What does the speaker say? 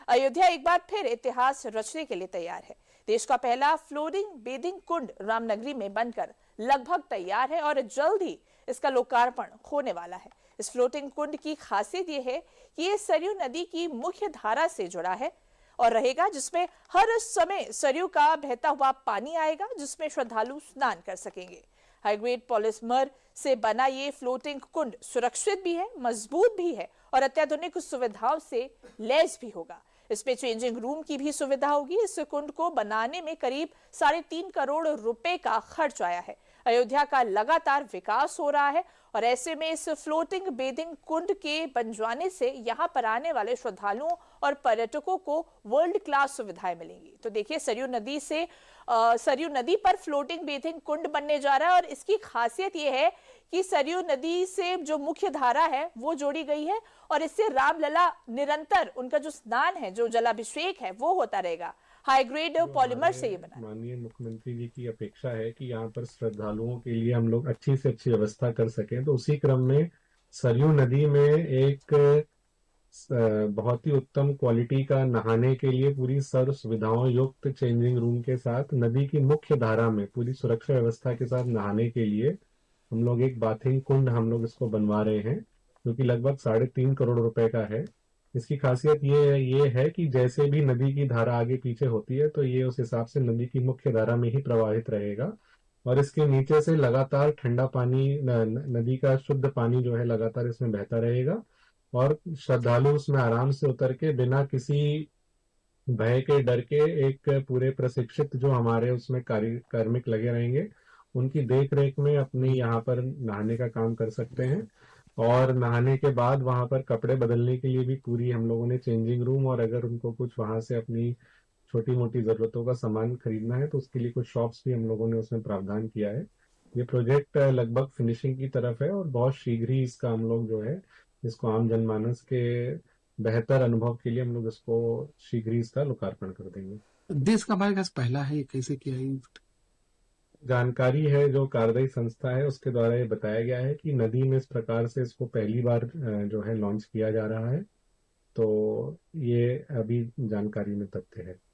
अयोध्या एक बार फिर इतिहास रचने के लिए तैयार है। देश का पहला फ्लोटिंग बेदिंग कुंड रामनगरी में बनकर लगभग तैयार है और जल्द ही इसका लोकार्पण होने वाला है। इस फ्लोटिंग कुंड की खासियत यह है कि ये सरयू नदी की मुख्य धारा से जुड़ा है और रहेगा, जिसमें हर समय सरयू का बहता हुआ पानी आएगा, जिसमें श्रद्धालु स्नान कर सकेंगे। हाईग्रेड पॉलीमर से बना ये फ्लोटिंग कुंड सुरक्षित भी है, मजबूत भी है और अत्याधुनिक सुविधाओं से लैस भी होगा। इसमें चेंजिंग रूम की भी सुविधा होगी। इस कुंड को बनाने में करीब 3.5 करोड़ रुपए का खर्च आया है। अयोध्या का लगातार विकास हो रहा है और ऐसे में इस फ्लोटिंग बेदिंग कुंड के बन जाने से यहां पर आने वाले श्रद्धालुओं और पर्यटकों को वर्ल्ड क्लास सुविधाएं मिलेंगी। तो देखिए, सरयू नदी पर फ्लोटिंग बेदिंग कुंड बनने जा रहा है और इसकी खासियत यह है कि सरयू नदी से जो मुख्य धारा है वो जोड़ी गई है और इससे रामलला निरंतर उनका जो स्नान है, जो जलाभिषेक है, वो होता रहेगा। हाई ग्रेड पॉलीमर से ये बना। माननीय मुख्यमंत्री जी की अपेक्षा है कि यहाँ पर श्रद्धालुओं के लिए हम लोग अच्छी से अच्छी व्यवस्था कर सकें, तो उसी क्रम में सरयू नदी में एक बहुत ही उत्तम क्वालिटी का नहाने के लिए पूरी सर्व सुविधाओं युक्त चेंजिंग रूम के साथ नदी की मुख्य धारा में पूरी सुरक्षा व्यवस्था के साथ नहाने के लिए हम लोग एक बाथिंग कुंड हम लोग इसको बनवा रहे हैं, जो कि लगभग 3.5 करोड़ रुपए का है। इसकी खासियत ये है कि जैसे भी नदी की धारा आगे पीछे होती है तो ये उस हिसाब से नदी की मुख्य धारा में ही प्रवाहित रहेगा और इसके नीचे से लगातार ठंडा पानी नदी का शुद्ध पानी जो है लगातार इसमें बहता रहेगा और श्रद्धालु उसमें आराम से उतर के बिना किसी भय के डर के एक पूरे प्रशिक्षित जो हमारे उसमें कार्मिक लगे रहेंगे उनकी देख रेख में अपने यहाँ पर नहाने का काम कर सकते हैं। और नहाने के बाद वहां पर कपड़े बदलने के लिए भी पूरी हम लोगों ने चेंजिंग रूम, और अगर उनको कुछ वहां से अपनी छोटी मोटी जरूरतों का सामान खरीदना है तो उसके लिए कुछ शॉप्स भी हम लोगों ने उसमें प्रावधान किया है। ये प्रोजेक्ट लगभग फिनिशिंग की तरफ है और बहुत शीघ्र ही इसका हम लोग जो है इसको आम जनमानस के बेहतर अनुभव के लिए हम लोग इसको शीघ्र ही इसका लोकार्पण कर देंगे। देश का हमारे पास पहला है, ये कैसे किया है? जानकारी है जो कार्यदायी संस्था है उसके द्वारा ये बताया गया है कि नदी में इस प्रकार से इसको पहली बार जो है लॉन्च किया जा रहा है, तो ये अभी जानकारी में तथ्य है।